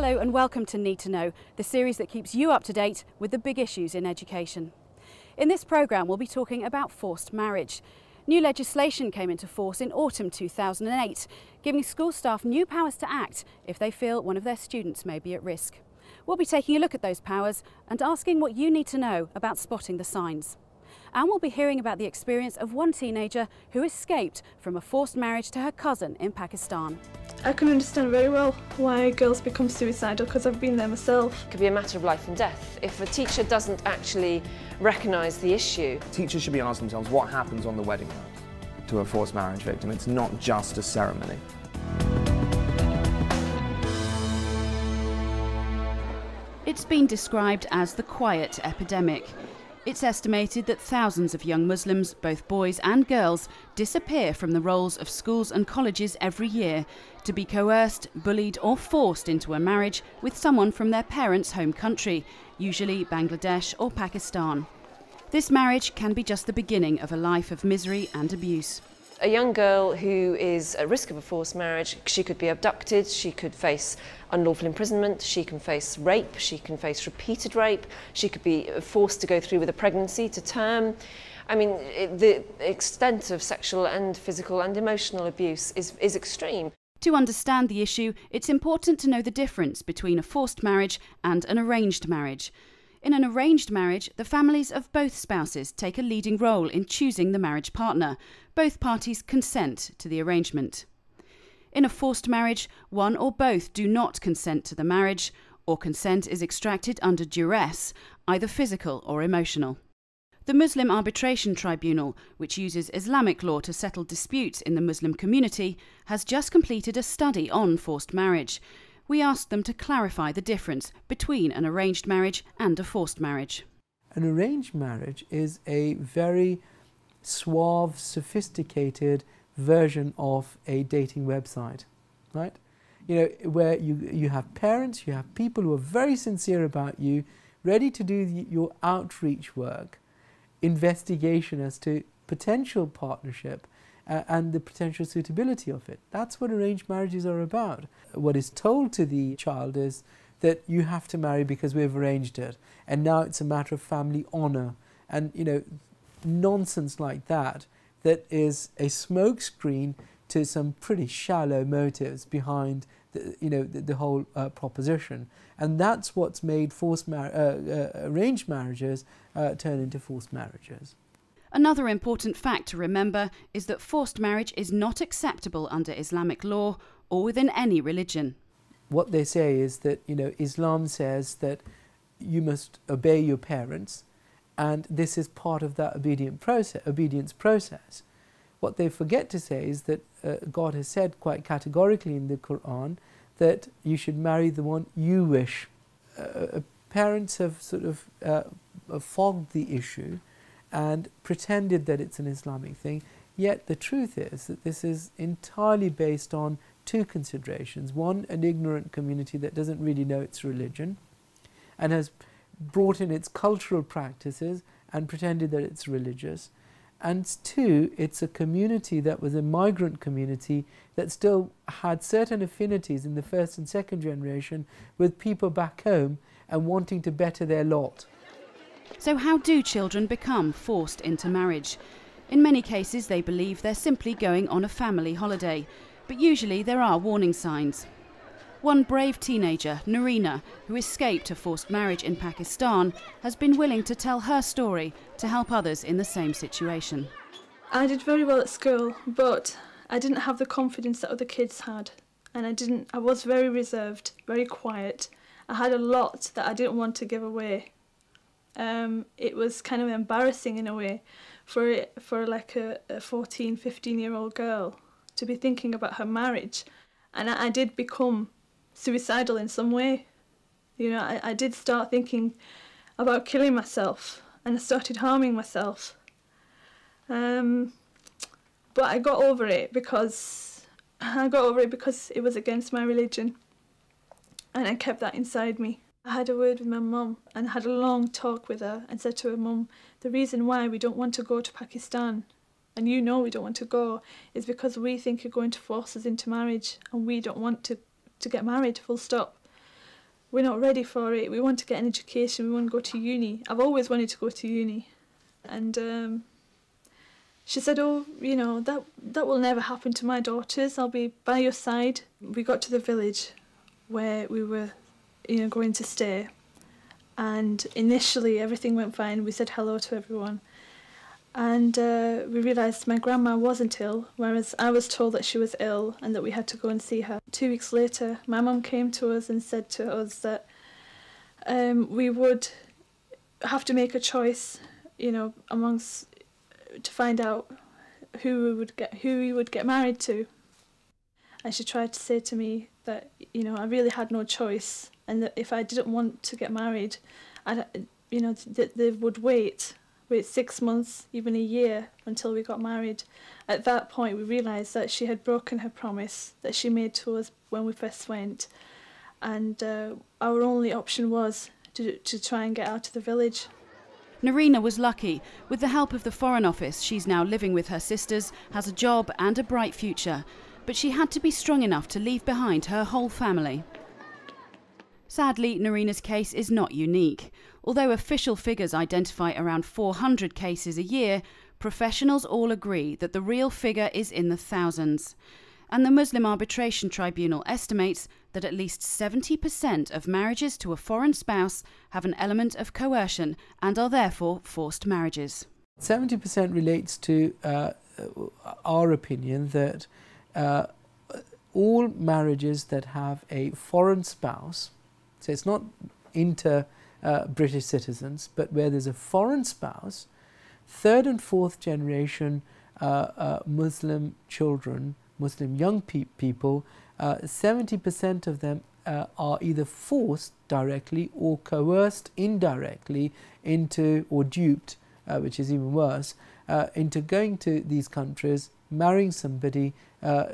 Hello and welcome to Need to Know, the series that keeps you up to date with the big issues in education. In this programme we'll be talking about forced marriage. New legislation came into force in autumn 2008, giving school staff new powers to act if they feel one of their students may be at risk. We'll be taking a look at those powers and asking what you need to know about spotting the signs. And we'll be hearing about the experience of one teenager who escaped from a forced marriage to her cousin in Pakistan. I can understand very well why girls become suicidal because I've been there myself. It could be a matter of life and death. If a teacher doesn't actually recognise the issue. Teachers should be asking themselves what happens on the wedding night to a forced marriage victim. It's not just a ceremony. It's been described as the quiet epidemic. It's estimated that thousands of young Muslims, both boys and girls, disappear from the rolls of schools and colleges every year to be coerced, bullied or forced into a marriage with someone from their parents' home country, usually Bangladesh or Pakistan. This marriage can be just the beginning of a life of misery and abuse. A young girl who is at risk of a forced marriage, she could be abducted, she could face unlawful imprisonment, she can face rape, she can face repeated rape, she could be forced to go through with a pregnancy to term. I mean, the extent of sexual and physical and emotional abuse is extreme. To understand the issue, it's important to know the difference between a forced marriage and an arranged marriage. In an arranged marriage, the families of both spouses take a leading role in choosing the marriage partner. Both parties consent to the arrangement. In a forced marriage, one or both do not consent to the marriage, or consent is extracted under duress, either physical or emotional. The Muslim Arbitration Tribunal, which uses Islamic law to settle disputes in the Muslim community, has just completed a study on forced marriage. We asked them to clarify the difference between an arranged marriage and a forced marriage. An arranged marriage is a very suave, sophisticated version of a dating website, right? You know, where you have parents, you have people who are very sincere about you, ready to do your outreach work, investigation as to potential partnership, and the potential suitability of it. That's what arranged marriages are about. What is told to the child is that you have to marry because we've arranged it, and now it's a matter of family honour, and you know, nonsense like that, that is a smokescreen to some pretty shallow motives behind the whole proposition. And that's what's made arranged marriages turn into forced marriages. Another important fact to remember is that forced marriage is not acceptable under Islamic law or within any religion. What they say is that, you know, Islam says that you must obey your parents, and this is part of that obedience process. What they forget to say is that God has said quite categorically in the Quran that you should marry the one you wish. Parents have sort of fogged the issue and pretended that it's an Islamic thing, yet the truth is that this is entirely based on two considerations. One, an ignorant community that doesn't really know its religion and has brought in its cultural practices and pretended that it's religious. And two, it's a community that was a migrant community that still had certain affinities in the first and second generation with people back home and wanting to better their lot. So how do children become forced into marriage? In many cases they believe they're simply going on a family holiday, but usually there are warning signs. One brave teenager, Narina, who escaped a forced marriage in Pakistan, has been willing to tell her story to help others in the same situation. I did very well at school, but I didn't have the confidence that other kids had, and I was very reserved, very quiet. I had a lot that I didn't want to give away. It was kind of embarrassing in a way for like a 14, 15-year-old girl to be thinking about her marriage. And I did become suicidal in some way. You know, I did start thinking about killing myself, and I started harming myself. But I got over it because it was against my religion, and I kept that inside me. I had a word with my mum and had a long talk with her and said to her, "Mum, the reason why we don't want to go to Pakistan, and you know we don't want to go, is because we think you're going to force us into marriage, and we don't want to get married, full stop." we're not ready for it. We want to get an education. We want to go to uni. I've always wanted to go to uni. And she said, oh, you know, that will never happen to my daughters. I'll be by your side. We got to the village where we were, you know, going to stay. And initially everything went fine. We said hello to everyone. And we realised my grandma wasn't ill, whereas I was told that she was ill and that we had to go and see her. 2 weeks later, my mum came to us and said to us that we would have to make a choice, you know, amongst, to find out who we would get married to. And she tried to say to me that, you know, I really had no choice, and that if I didn't want to get married, you know, they would wait 6 months, even a year, until we got married. At that point, we realised that she had broken her promise that she made to us when we first went, and our only option was to try and get out of the village. Narina was lucky. With the help of the Foreign Office, she's now living with her sisters, has a job and a bright future. But she had to be strong enough to leave behind her whole family. Sadly, Narina's case is not unique. Although official figures identify around 400 cases a year, professionals all agree that the real figure is in the thousands. And the Muslim Arbitration Tribunal estimates that at least 70% of marriages to a foreign spouse have an element of coercion and are therefore forced marriages. 70% relates to our opinion that all marriages that have a foreign spouse, so it's not British citizens, but where there's a foreign spouse, third and fourth generation Muslim children, Muslim young people, 70% of them are either forced directly or coerced indirectly into, or duped, which is even worse, into going to these countries, marrying somebody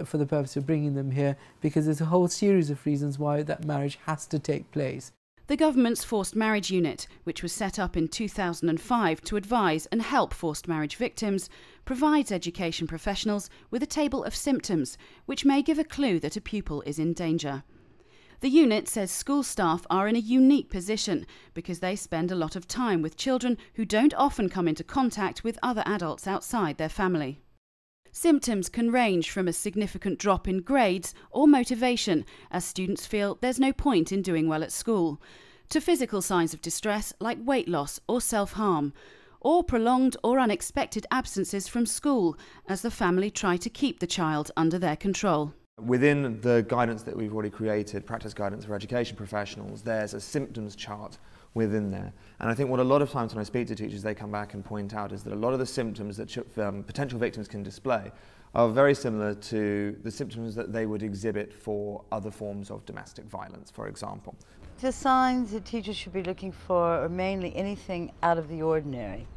for the purpose of bringing them here, because there's a whole series of reasons why that marriage has to take place. The government's Forced Marriage Unit, which was set up in 2005 to advise and help forced marriage victims, provides education professionals with a table of symptoms which may give a clue that a pupil is in danger. The unit says school staff are in a unique position because they spend a lot of time with children who don't often come into contact with other adults outside their family. Symptoms can range from a significant drop in grades or motivation, as students feel there's no point in doing well at school, to physical signs of distress like weight loss or self-harm, or prolonged or unexpected absences from school as the family try to keep the child under their control. Within the guidance that we've already created, practice guidance for education professionals, there's a symptoms chart within there. And I think what a lot of times when I speak to teachers, they come back and point out is that a lot of the symptoms that potential victims can display are very similar to the symptoms that they would exhibit for other forms of domestic violence, for example. The signs that teachers should be looking for are mainly anything out of the ordinary.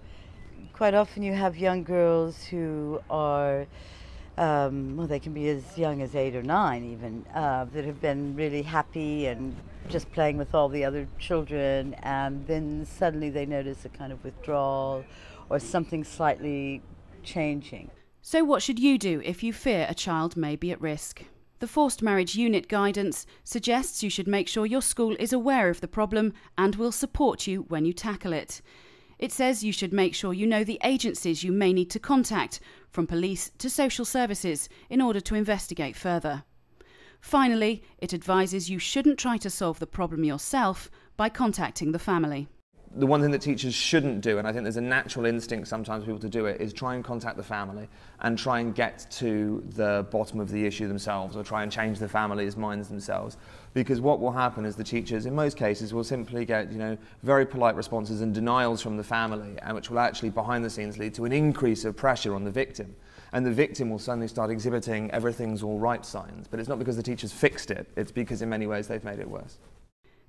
Quite often you have young girls who are well, they can be as young as 8 or 9 even, that have been really happy and just playing with all the other children, and then suddenly they notice a kind of withdrawal or something slightly changing. So what should you do if you fear a child may be at risk? The Forced Marriage Unit guidance suggests you should make sure your school is aware of the problem and will support you when you tackle it. It says you should make sure you know the agencies you may need to contact, from police to social services, in order to investigate further. Finally, it advises you shouldn't try to solve the problem yourself by contacting the family. The one thing that teachers shouldn't do, and I think there's a natural instinct sometimes for people to do it, is try and contact the family and try and get to the bottom of the issue themselves, or try and change the family's minds themselves. Because what will happen is the teachers, in most cases, will simply get, very polite responses and denials from the family, and which will actually, behind the scenes, lead to an increase of pressure on the victim. And the victim will suddenly start exhibiting everything's all right signs. But it's not because the teachers fixed it, it's because in many ways they've made it worse.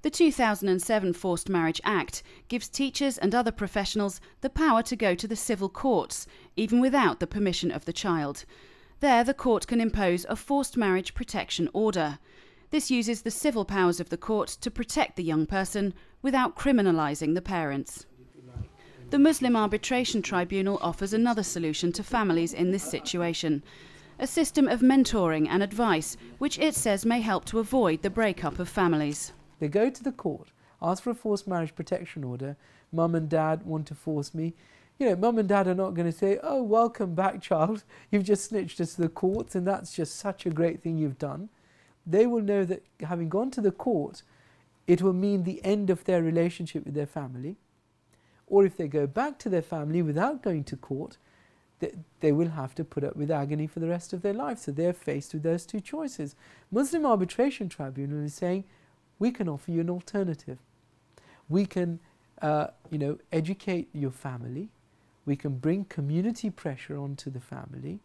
The 2007 Forced Marriage Act gives teachers and other professionals the power to go to the civil courts, even without the permission of the child. There, the court can impose a forced marriage protection order. This uses the civil powers of the court to protect the young person without criminalising the parents. The Muslim Arbitration Tribunal offers another solution to families in this situation: a system of mentoring and advice, which it says may help to avoid the breakup of families. They go to the court, ask for a forced marriage protection order. Mum and dad want to force me. You know, mum and dad are not going to say, oh, welcome back, child. You've just snitched us to the courts and that's just such a great thing you've done. They will know that having gone to the court, it will mean the end of their relationship with their family. Or if they go back to their family without going to court, they will have to put up with agony for the rest of their life. So they're faced with those two choices. Muslim Arbitration Tribunal is saying, we can offer you an alternative. We can, educate your family. We can bring community pressure onto the family.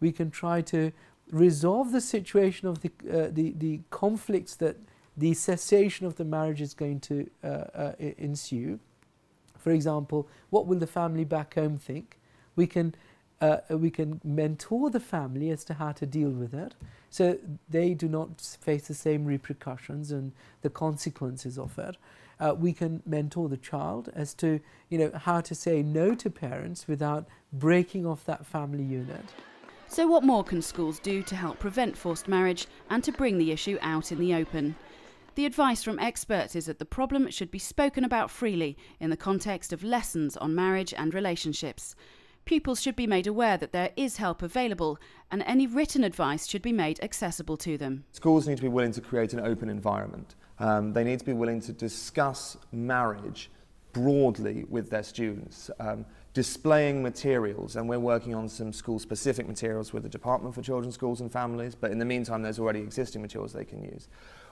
We can try to resolve the situation of the conflicts that the cessation of the marriage is going to ensue. For example, what will the family back home think? We can mentor the family as to how to deal with it, so they do not face the same repercussions and the consequences of it. We can mentor the child as to how to say no to parents without breaking off that family unit. So what more can schools do to help prevent forced marriage and to bring the issue out in the open? The advice from experts is that the problem should be spoken about freely in the context of lessons on marriage and relationships. Pupils should be made aware that there is help available and any written advice should be made accessible to them. Schools need to be willing to create an open environment. They need to be willing to discuss marriage broadly with their students, displaying materials, and we're working on some school-specific materials with the Department for Children, Schools and Families, but in the meantime there's already existing materials they can use,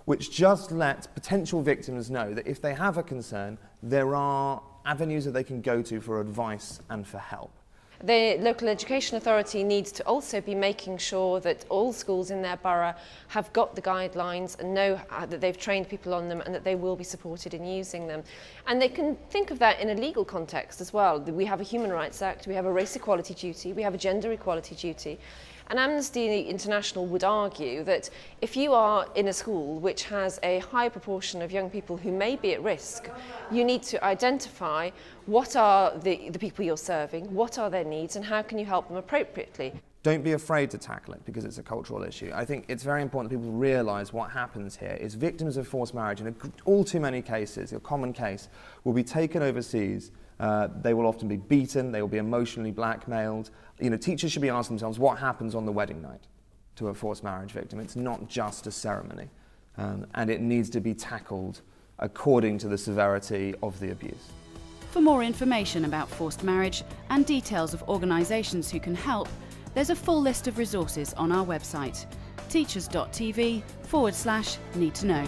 which just let potential victims know that if they have a concern, there are avenues that they can go to for advice and for help. The local education authority needs to also be making sure that all schools in their borough have got the guidelines and know that they've trained people on them and that they will be supported in using them. And they can think of that in a legal context as well. We have a Human Rights Act, we have a race equality duty, we have a gender equality duty. And Amnesty International would argue that if you are in a school which has a high proportion of young people who may be at risk, you need to identify what are the people you're serving, what are their needs, and how can you help them appropriately. Don't be afraid to tackle it because it's a cultural issue. I think it's very important that people realise what happens here is victims of forced marriage, in all too many cases, a common case, will be taken overseas. They will often be beaten, they will be emotionally blackmailed. Teachers should be asking themselves what happens on the wedding night to a forced marriage victim. It's not just a ceremony, and it needs to be tackled according to the severity of the abuse. For more information about forced marriage and details of organisations who can help, there's a full list of resources on our website, teachers.tv/need to know.